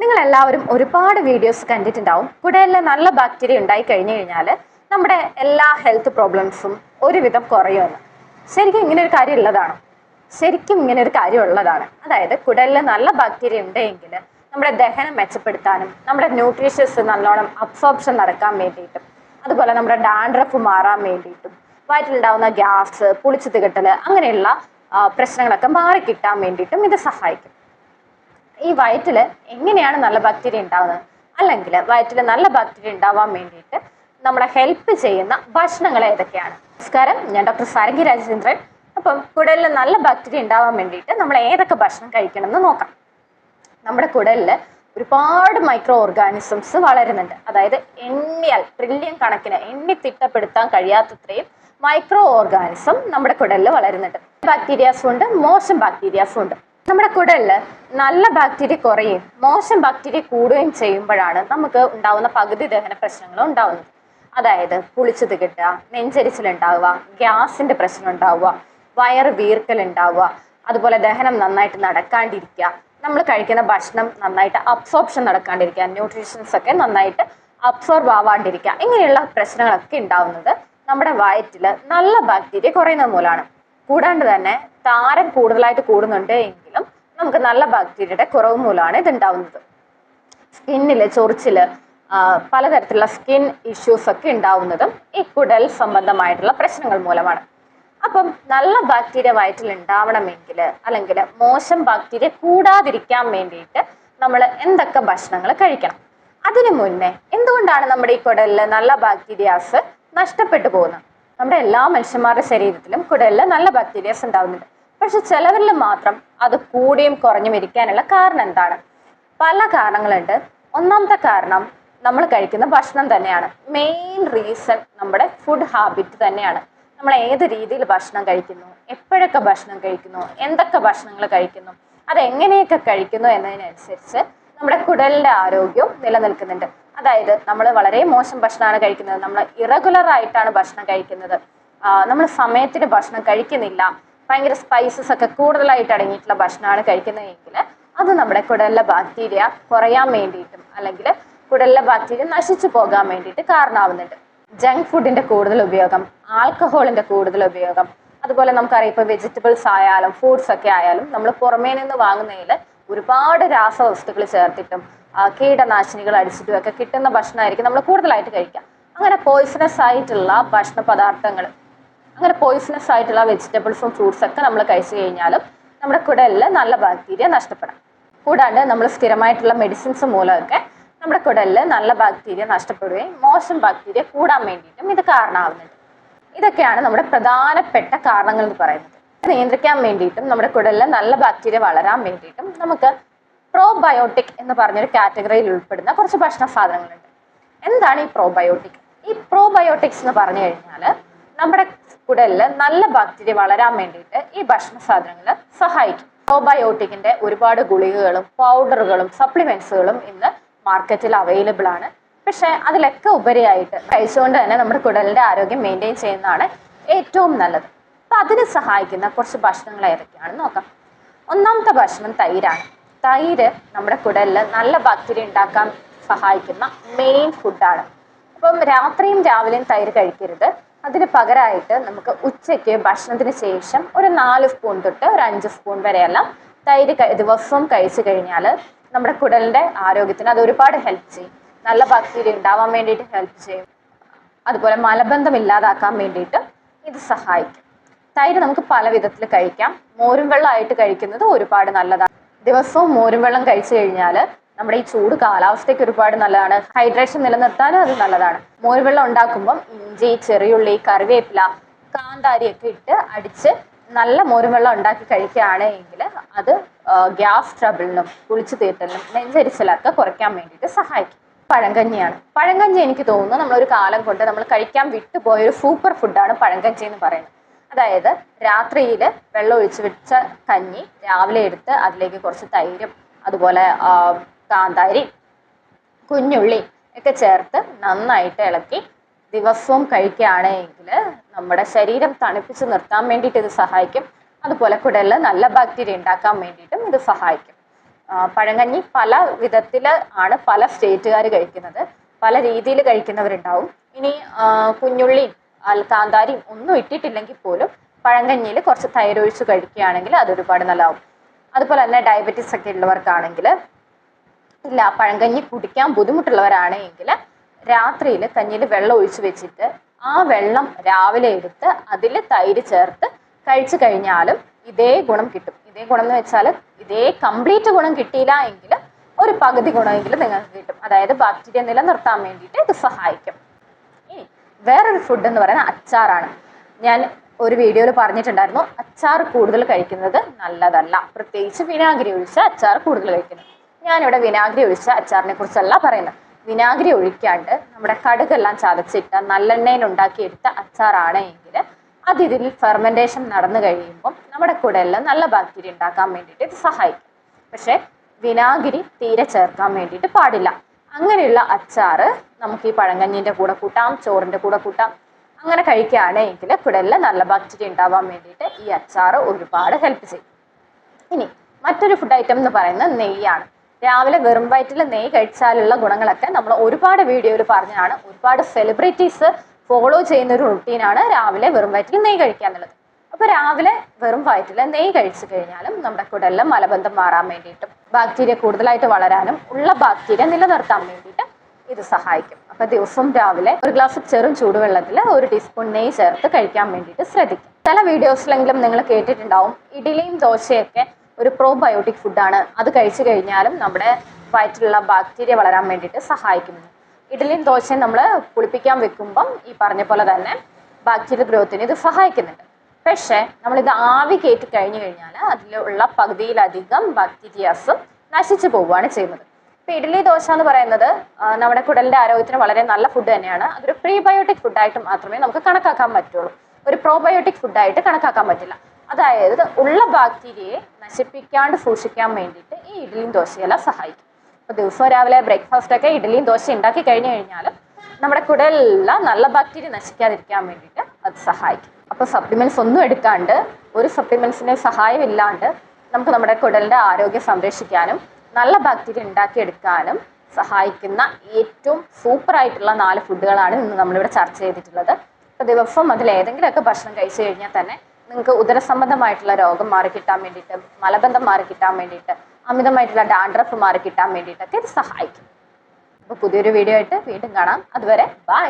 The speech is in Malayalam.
നിങ്ങൾ എല്ലാവരും ഒരുപാട് വീഡിയോസ് കണ്ടിട്ടുണ്ടാവും. കുടലിൽ നല്ല ബാക്ടീരിയ ഉണ്ടായി കഴിഞ്ഞു കഴിഞ്ഞാൽ നമ്മുടെ എല്ലാ ഹെൽത്ത് പ്രോബ്ലംസും ഒരുവിധം കുറയുമെന്ന്. ശരിക്കും ഇങ്ങനെ ഒരു കാര്യം ഉള്ളതാണ്. അതായത് കുടലിൽ നല്ല ബാക്ടീരിയ ഉണ്ടെങ്കിൽ നമ്മുടെ ദഹനം മെച്ചപ്പെടുത്താനും നമ്മുടെ ന്യൂട്രീഷ്യസ് നല്ലോണം അബ്സോർപ്ഷൻ നടക്കാൻ വേണ്ടിയിട്ടും അതുപോലെ നമ്മുടെ ഡാൻഡ്രഫ് മാറാൻ വേണ്ടിയിട്ടും വയറ്റിലുണ്ടാവുന്ന ഗ്യാസ്, പുളിച്ചു തികട്ടൽ അങ്ങനെയുള്ള പ്രശ്നങ്ങളൊക്കെ മാറിക്കിട്ടാൻ വേണ്ടിയിട്ടും ഇത് സഹായിക്കും. ഈ വയറ്റിൽ എങ്ങനെയാണ് നല്ല ബാക്ടീരിയ ഉണ്ടാവുന്നത്, അല്ലെങ്കിൽ വയറ്റിൽ നല്ല ബാക്ടീരിയ ഉണ്ടാവാൻ വേണ്ടിയിട്ട് നമ്മളെ ഹെൽപ്പ് ചെയ്യുന്ന ഭക്ഷണങ്ങൾ ഏതൊക്കെയാണ്? നമസ്കാരം, ഞാൻ ഡോക്ടർ സാരംഗി രാജചന്ദ്രൻ. അപ്പം കുടലിൽ നല്ല ബാക്ടീരിയ ഉണ്ടാവാൻ വേണ്ടിയിട്ട് നമ്മൾ ഏതൊക്കെ ഭക്ഷണം കഴിക്കണം എന്ന് നോക്കാം. നമ്മുടെ കുടലിൽ ഒരുപാട് മൈക്രോ ഓർഗാനിസംസ് വളരുന്നുണ്ട്. അതായത് എണ്ണിയാൽ ട്രില്യൺ കണക്കിന് എണ്ണി തിട്ടപ്പെടുത്താൻ കഴിയാത്തത്രയും മൈക്രോ ഓർഗാനിസം നമ്മുടെ കുടലിൽ വളരുന്നുണ്ട്. ബാക്ടീരിയാസും ഉണ്ട്, മോശം ബാക്ടീരിയാസും ഉണ്ട്. നമ്മുടെ കുടലിൽ നല്ല ബാക്ടീരിയ കുറയും മോശം ബാക്ടീരിയ കൂടുകയും ചെയ്യുമ്പോഴാണ് നമുക്ക് ഉണ്ടാവുന്ന പകുതി ദഹന പ്രശ്നങ്ങൾ ഉണ്ടാവുന്നത്. അതായത് പുളിച്ചു തികട്ടുക, നെഞ്ചരിച്ചിലുണ്ടാവുക, ഗ്യാസിന്റെ പ്രശ്നം ഉണ്ടാവുക, വയറ് വീർക്കൽ ഉണ്ടാവുക, അതുപോലെ ദഹനം നന്നായിട്ട് നടക്കാണ്ടിരിക്കുക, നമ്മൾ കഴിക്കുന്ന ഭക്ഷണം നന്നായിട്ട് അബ്സോർപ്ഷൻ നടക്കാണ്ടിരിക്കുക, ന്യൂട്രീഷൻസ് ഒക്കെ നന്നായിട്ട് അബ്സോർബ് ആവാണ്ടിരിക്കുക, ഇങ്ങനെയുള്ള പ്രശ്നങ്ങളൊക്കെ ഉണ്ടാവുന്നത് നമ്മുടെ വയറ്റിൽ നല്ല ബാക്ടീരിയ കുറയുന്നത് മൂലമാണ്. കൂടാണ്ട് തന്നെ താരൻ കൂടുതലായിട്ട് കൂടുന്നുണ്ട് എങ്കിലും നമുക്ക് നല്ല ബാക്ടീരിയയുടെ കുറവ് മൂലമാണ് ഇത് ഉണ്ടാവുന്നത്. സ്കിന്നില് ചൊറിച്ചില്, പലതരത്തിലുള്ള സ്കിൻ ഇഷ്യൂസ് ഒക്കെ ഉണ്ടാവുന്നതും ഈ കുടൽ സംബന്ധമായിട്ടുള്ള പ്രശ്നങ്ങൾ മൂലമാണ്. അപ്പം നല്ല ബാക്ടീരിയ വയറ്റിൽ ഉണ്ടാവണമെങ്കിൽ അല്ലെങ്കിൽ മോശം ബാക്ടീരിയ കൂടാതിരിക്കാൻ വേണ്ടിയിട്ട് നമ്മൾ എന്തൊക്കെ ഭക്ഷണങ്ങൾ കഴിക്കണം? അതിനു മുന്നേ എന്തുകൊണ്ടാണ് നമ്മുടെ ഈ കുടലിൽ നല്ല ബാക്ടീരിയാസ് നഷ്ടപ്പെട്ടു പോകുന്നത്? നമ്മുടെ എല്ലാ മനുഷ്യന്മാരുടെ ശരീരത്തിലും കുടലിൽ നല്ല ബാക്ടീരിയാസ് ഉണ്ടാവുന്നുണ്ട്. പക്ഷെ ചിലവരിൽ മാത്രം അത് കൂടിയും കുറഞ്ഞും ഇരിക്കാനുള്ള കാരണം എന്താണ്? പല കാരണങ്ങളുണ്ട്. ഒന്നാമത്തെ കാരണം നമ്മൾ കഴിക്കുന്ന ഭക്ഷണം തന്നെയാണ്. മെയിൻ റീസൺ നമ്മുടെ ഫുഡ് ഹാബിറ്റ് തന്നെയാണ്. നമ്മൾ ഏത് രീതിയിൽ ഭക്ഷണം കഴിക്കുന്നു, എപ്പോഴൊക്കെ ഭക്ഷണം കഴിക്കുന്നു, എന്തൊക്കെ ഭക്ഷണങ്ങൾ കഴിക്കുന്നു, അതെങ്ങനെയൊക്കെ കഴിക്കുന്നു എന്നതിനനുസരിച്ച് നമ്മുടെ കുടലിന്റെ ആരോഗ്യവും നിലനിൽക്കുന്നുണ്ട്. അതായത് നമ്മൾ വളരെ മോശം ഭക്ഷണമാണ് കഴിക്കുന്നത്, നമ്മൾ ഇറഗുലർ ആയിട്ടാണ് ഭക്ഷണം കഴിക്കുന്നത്, നമ്മൾ സമയത്തിന് ഭക്ഷണം കഴിക്കുന്നില്ല, ഭയങ്കര സ്പൈസസ് ഒക്കെ കൂടുതലായിട്ട് അടങ്ങിയിട്ടുള്ള ഭക്ഷണമാണ് കഴിക്കുന്നതെങ്കിൽ അത് നമ്മുടെ കുടലിലെ ബാക്ടീരിയ കുറയാൻ വേണ്ടിയിട്ടും അല്ലെങ്കിൽ കുടലിലെ ബാക്ടീരിയ നശിച്ചു പോകാൻ വേണ്ടിയിട്ട് കാരണമാവുന്നുണ്ട്. ജങ്ക് ഫുഡിന്റെ കൂടുതൽ ഉപയോഗം, ആൽക്കഹോളിന്റെ കൂടുതൽ ഉപയോഗം, അതുപോലെ നമുക്കറിയാം ഇപ്പോൾ വെജിറ്റബിൾസ് ആയാലും ഫ്രൂട്ട്സ് ഒക്കെ ആയാലും നമ്മൾ പുറമേ നിന്ന് വാങ്ങുന്നതിൽ ഒരുപാട് രാസവസ്തുക്കൾ ചേർത്തിട്ടും കീടനാശിനികൾ അടിച്ചിട്ടും ഒക്കെ കിട്ടുന്ന ഭക്ഷണമായിരിക്കും നമ്മൾ കൂടുതലായിട്ട് കഴിക്കുക. അങ്ങനെ പോയിസണസ് ആയിട്ടുള്ള ഭക്ഷണ പദാർത്ഥങ്ങൾ, അങ്ങനെ പോയിസണസ് ആയിട്ടുള്ള വെജിറ്റബിൾസും ഫ്രൂട്ട്സ് ഒക്കെ നമ്മൾ കഴിച്ചു കഴിഞ്ഞാലും നമ്മുടെ കുടലിൽ നല്ല ബാക്ടീരിയ നഷ്ടപ്പെടാം. കൂടാണ്ട് നമ്മൾ സ്ഥിരമായിട്ടുള്ള മെഡിസിൻസ് മൂലമൊക്കെ നമ്മുടെ കുടലിൽ നല്ല ബാക്ടീരിയ നഷ്ടപ്പെടുകയും മോശം ബാക്ടീരിയ കൂടാൻ വേണ്ടിയിട്ടും ഇത് കാരണമാവുന്നുണ്ട്. ഇതൊക്കെയാണ് നമ്മുടെ പ്രധാനപ്പെട്ട കാരണങ്ങൾ എന്ന് പറയുന്നത്. നിയന്ത്രിക്കാൻ വേണ്ടിയിട്ടും നമ്മുടെ കുടലിൽ നല്ല ബാക്ടീരിയ വളരാൻ വേണ്ടിയിട്ടും നമുക്ക് പ്രോബയോട്ടിക് എന്ന് പറഞ്ഞൊരു കാറ്റഗറിയിൽ ഉൾപ്പെടുന്ന കുറച്ച് ഭക്ഷണ സാധനങ്ങളുണ്ട്. എന്താണ് ഈ പ്രോബയോട്ടിക്? ഈ പ്രോബയോട്ടിക്സ് എന്ന് പറഞ്ഞു കഴിഞ്ഞാൽ നമ്മുടെ കുടലിൽ നല്ല ബാക്ടീരിയ വളരാൻ വേണ്ടിയിട്ട് ഈ ഭക്ഷണ സാധനങ്ങൾ സഹായിക്കും. പ്രോബയോട്ടിക്കിന്റെ ഒരുപാട് ഗുളികകളും പൗഡറുകളും സപ്ലിമെന്റ്സുകളും ഇന്ന് മാർക്കറ്റിൽ അവൈലബിൾ ആണ്. പക്ഷെ അതിലൊക്കെ ഉപരിയായിട്ട് കഴിച്ചുകൊണ്ട് തന്നെ നമ്മുടെ കുടലിന്റെ ആരോഗ്യം മെയിൻറ്റെയിൻ ചെയ്യുന്നതാണ് ഏറ്റവും നല്ലത്. അപ്പൊ അതിന് സഹായിക്കുന്ന കുറച്ച് ഭക്ഷണങ്ങൾ ഏതൊക്കെയാണെന്ന് നോക്കാം. ഒന്നാമത്തെ ഭക്ഷണം തൈരാണ്. തൈര് നമ്മുടെ കുടലിൽ നല്ല ബാക്ടീരിയ ഉണ്ടാക്കാൻ സഹായിക്കുന്ന മെയിൻ ഫുഡാണ്. അപ്പം രാത്രിയും രാവിലെയും തൈര് കഴിക്കരുത്. അതിന് പകരമായിട്ട് നമുക്ക് ഉച്ചയ്ക്ക് ഭക്ഷണത്തിന് ശേഷം ഒരു 4 സ്പൂൺ തൊട്ട് ഒരു 5 സ്പൂൺ വരെയെല്ലാം തൈര് ദിവസവും കഴിച്ചു കഴിഞ്ഞാൽ നമ്മുടെ കുടലിന്റെ ആരോഗ്യത്തിന് അത് ഒരുപാട് ഹെൽപ്പ് ചെയ്യും. നല്ല ബാക്ടീരിയ ഉണ്ടാവാൻ വേണ്ടിയിട്ട് ഹെൽപ്പ് ചെയ്യും. അതുപോലെ മലബന്ധം ഇല്ലാതാക്കാൻ വേണ്ടിയിട്ട് ഇത് സഹായിക്കും. തൈര് നമുക്ക് പല വിധത്തിൽ കഴിക്കാം. മോരും വെള്ളമായിട്ട് കഴിക്കുന്നത് ഒരുപാട് നല്ലതാണ്. ദിവസവും മോരും വെള്ളം കഴിച്ചു കഴിഞ്ഞാൽ നമ്മുടെ ഈ ചൂട് കാലാവസ്ഥയ്ക്ക് ഒരുപാട് നല്ലതാണ്. ഹൈഡ്രേഷൻ നിലനിർത്താനും അത് നല്ലതാണ്. മോരും വെള്ളം ഉണ്ടാക്കുമ്പം ഇഞ്ചി, ചെറിയുള്ളി, കറിവേപ്പില, കാന്താരിയൊക്കെ ഇട്ട് അടിച്ച് നല്ല മോരും വെള്ളം ഉണ്ടാക്കി കഴിക്കുകയാണ് എങ്കിൽ അത് ഗ്യാസ് ട്രബിളിനും പുളിച്ചു തീട്ടലിനും നെഞ്ചരിച്ചിലൊക്കെ കുറയ്ക്കാൻ വേണ്ടിയിട്ട് സഹായിക്കും. പഴങ്കഞ്ഞിയാണ്. പഴങ്കഞ്ഞി എനിക്ക് തോന്നുന്നു നമ്മളൊരു കാലം കൊണ്ട് നമ്മൾ കഴിക്കാൻ വിട്ടുപോയൊരു സൂപ്പർ ഫുഡാണ് പഴങ്കഞ്ഞി എന്ന് പറയുന്നത്. അതായത് രാത്രിയിൽ വെള്ളം ഒഴിച്ച് വെച്ച കഞ്ഞി രാവിലെ എടുത്ത് അതിലേക്ക് കുറച്ച് തൈരും അതുപോലെ കാന്താരി, കുഞ്ഞുള്ളി ഒക്കെ ചേർത്ത് നന്നായിട്ട് ഇളക്കി ദിവസവും കഴിക്കുകയാണെങ്കിൽ നമ്മുടെ ശരീരം തണുപ്പിച്ച് നിർത്താൻ വേണ്ടിയിട്ട് ഇത് സഹായിക്കും. അതുപോലെ കുടലിൽ നല്ല ബാക്ടീരിയ ഉണ്ടാക്കാൻ വേണ്ടിയിട്ടും ഇത് സഹായിക്കും. പഴങ്കഞ്ഞി പല വിധത്തിൽ ആണ് പല സ്റ്റേറ്റുകാർ കഴിക്കുന്നത്, പല രീതിയിൽ കഴിക്കുന്നവരുണ്ടാവും. ഇനി കുഞ്ഞുള്ളിയും കാന്താരിയും ഒന്നും ഇട്ടിട്ടില്ലെങ്കിൽ പോലും പഴങ്കഞ്ഞിയിൽ കുറച്ച് തൈര് ഒഴിച്ച് കഴിക്കുകയാണെങ്കിൽ അത് ഒരുപാട് നല്ലതാവും. അതുപോലെ തന്നെ ഡയബറ്റീസ് ഒക്കെ ഉള്ളവർക്കാണെങ്കിൽ ഇല്ല പഴങ്കഞ്ഞി കുടിക്കാൻ ബുദ്ധിമുട്ടുള്ളവരാണെങ്കിൽ രാത്രിയിൽ കഞ്ഞിയിൽ വെള്ളം ഒഴിച്ച് വെച്ചിട്ട് ആ വെള്ളം രാവിലെ എടുത്ത് അതിൽ തൈര് ചേർത്ത് കഴിച്ചു കഴിഞ്ഞാലും ഇതേ ഗുണം കിട്ടും. ഇതേ ഗുണം എന്ന് വെച്ചാൽ ഇതേ കംപ്ലീറ്റ് ഗുണം കിട്ടിയില്ല എങ്കിൽ ഒരു പകുതി ഗുണമെങ്കിലും നിങ്ങൾക്ക് കിട്ടും. അതായത് ബാക്ടീരിയ നിലനിർത്താൻ വേണ്ടിയിട്ട് ഇത് സഹായിക്കും. ഇനി വേറൊരു ഫുഡ് എന്ന് പറയുന്നത് അച്ചാറാണ്. ഞാൻ ഒരു വീഡിയോയിൽ പറഞ്ഞിട്ടുണ്ടായിരുന്നു അച്ചാർ കൂടുതൽ കഴിക്കുന്നത് നല്ലതല്ല, പ്രത്യേകിച്ച് വിനാഗിരി ഒഴിച്ച അച്ചാർ കൂടുതൽ കഴിക്കുന്നത്. ഞാനിവിടെ വിനാഗിരി ഒഴിച്ച അച്ചാറിനെ കുറിച്ചല്ല പറയുന്നത്. വിനാഗിരി ഒഴിക്കാണ്ട് നമ്മുടെ കടുകെല്ലാം ചതച്ചിട്ട് നല്ലെണ്ണയിൽ ഉണ്ടാക്കിയെടുത്ത അച്ചാറാണ് എങ്കിൽ അത് ഇതിൽ ഫെർമെൻറ്റേഷൻ നടന്നു കഴിയുമ്പം നമ്മുടെ കുടലിൽ നല്ല ബാക്ടീരിയ ഉണ്ടാക്കാൻ വേണ്ടിയിട്ട് ഇത് സഹായിക്കും. പക്ഷേ വിനാഗിരി തീരെ ചേർക്കാൻ വേണ്ടിയിട്ട് പാടില്ല. അങ്ങനെയുള്ള അച്ചാറ് നമുക്ക് ഈ പഴങ്കഞ്ഞിൻ്റെ കൂടെ കൂട്ടാം, ചോറിൻ്റെ കൂടെ കൂട്ടാം. അങ്ങനെ കഴിക്കുകയാണെങ്കിൽ കുടലിൽ നല്ല ബാക്ടീരിയ ഉണ്ടാവാൻ വേണ്ടിയിട്ട് ഈ അച്ചാറ് ഒരുപാട് ഹെൽപ്പ് ചെയ്യും. ഇനി മറ്റൊരു ഫുഡ് ഐറ്റം എന്ന് പറയുന്നത് നെയ്യാണ്. രാവിലെ വെറും വയറ്റിൽ നെയ്യ് കഴിച്ചാലുള്ള ഗുണങ്ങളൊക്കെ നമ്മൾ ഒരുപാട് വീഡിയോയിൽ പറഞ്ഞാണ്. ഒരുപാട് സെലിബ്രിറ്റീസ് ഫോളോ ചെയ്യുന്ന ഒരു റുട്ടീനാണ് രാവിലെ വെറും വയറ്റിൽ നെയ്യ് കഴിക്കുക എന്നുള്ളത്. അപ്പോൾ രാവിലെ വെറും വയറ്റിൽ നെയ്യ് കഴിച്ചു കഴിഞ്ഞാലും നമ്മുടെ കുടലിൽ മലബന്ധം മാറാൻ വേണ്ടിയിട്ടും ബാക്ടീരിയ കൂടുതലായിട്ട് വളരാനും ഉള്ള ബാക്ടീരിയ നിലനിർത്താൻ വേണ്ടിയിട്ട് ഇത് സഹായിക്കും. അപ്പോൾ ദിവസവും രാവിലെ ഒരു ഗ്ലാസ് ചെറു ചൂടുവെള്ളത്തിൽ 1 ടീസ്പൂൺ നെയ്യ് ചേർത്ത് കഴിക്കാൻ വേണ്ടിയിട്ട് ശ്രദ്ധിക്കും. ചില വീഡിയോസിലെങ്കിലും നിങ്ങൾ കേട്ടിട്ടുണ്ടാവും ഇഡ്ഡലിയും ദോശയൊക്കെ ഒരു പ്രോബയോട്ടിക് ഫുഡാണ്, അത് കഴിച്ചു കഴിഞ്ഞാലും നമ്മുടെ വയറ്റിലുള്ള ബാക്ടീരിയ വളരാൻ വേണ്ടിയിട്ട് സഹായിക്കുന്നു. ഇഡ്ഡലിയും ദോശയും നമ്മൾ പുളിപ്പിക്കാൻ വെക്കുമ്പം ഈ പറഞ്ഞ പോലെ തന്നെ ബാക്ടീരിയ ഗ്രോത്തിന് ഇത് സഹായിക്കുന്നുണ്ട്. പക്ഷേ നമ്മളിത് ആവി കയറ്റി കഴിഞ്ഞു കഴിഞ്ഞാൽ അതിലുള്ള പകുതിയിലധികം ബാക്ടീരിയാസും നശിച്ചു പോവുകയാണ് ചെയ്യുന്നത്. ഇപ്പോൾ ഇഡ്ഡലി ദോശ എന്ന് പറയുന്നത് നമ്മുടെ കുടലിൻ്റെ ആരോഗ്യത്തിന് വളരെ നല്ല ഫുഡ് തന്നെയാണ്. അതൊരു പ്രീബയോട്ടിക് ഫുഡായിട്ട് മാത്രമേ നമുക്ക് കണക്കാക്കാൻ പറ്റുള്ളൂ, ഒരു പ്രോബയോട്ടിക് ഫുഡായിട്ട് കണക്കാക്കാൻ പറ്റില്ല. അതായത് ഉള്ള ബാക്ടീരിയയെ നശിപ്പിക്കാണ്ട് സൂക്ഷിക്കാൻ വേണ്ടിയിട്ട് ഈ ഇഡ്ഡലിയും ദോശയെല്ലാം സഹായിക്കും. അപ്പോൾ ദിവസവും രാവിലെ ബ്രേക്ക്ഫാസ്റ്റൊക്കെ ഇഡ്ഡലിയും ദോശ ഉണ്ടാക്കി കഴിഞ്ഞു കഴിഞ്ഞാലും നമ്മുടെ കുടലിലുള്ള നല്ല ബാക്ടീരിയ നശിക്കാതിരിക്കാൻ വേണ്ടിയിട്ട് അത് സഹായിക്കും. അപ്പോൾ സപ്ലിമെൻറ്റ്സ് ഒന്നും എടുക്കാണ്ട്, ഒരു സപ്ലിമെൻറ്റ്സിൻ്റെ സഹായം ഇല്ലാണ്ട് നമുക്ക് നമ്മുടെ കുടലിൻ്റെ ആരോഗ്യം സംരക്ഷിക്കാനും നല്ല ബാക്ടീരിയ ഉണ്ടാക്കിയെടുക്കാനും സഹായിക്കുന്ന ഏറ്റവും സൂപ്പറായിട്ടുള്ള 4 ഫുഡുകളാണ് ഇന്ന് നമ്മളിവിടെ ചർച്ച ചെയ്തിട്ടുള്ളത്. അപ്പോൾ ദിവസം അതിലേതെങ്കിലുമൊക്കെ ഭക്ഷണം കഴിച്ചു കഴിഞ്ഞാൽ തന്നെ നിങ്ങൾക്ക് ഉദരസംബന്ധമായിട്ടുള്ള രോഗം മാറിക്കിട്ടാൻ വേണ്ടിയിട്ട്, മലബന്ധം മാറിക്കിട്ടാൻ വേണ്ടിയിട്ട്, അമിതമായിട്ടുള്ള ഡാൻഡ്രഫ് മാറിക്കിട്ടാൻ വേണ്ടിയിട്ടൊക്കെ ഇത് സഹായിക്കും. അപ്പോൾ പുതിയൊരു വീഡിയോ ആയിട്ട് വീണ്ടും കാണാം. അതുവരെ ബൈ.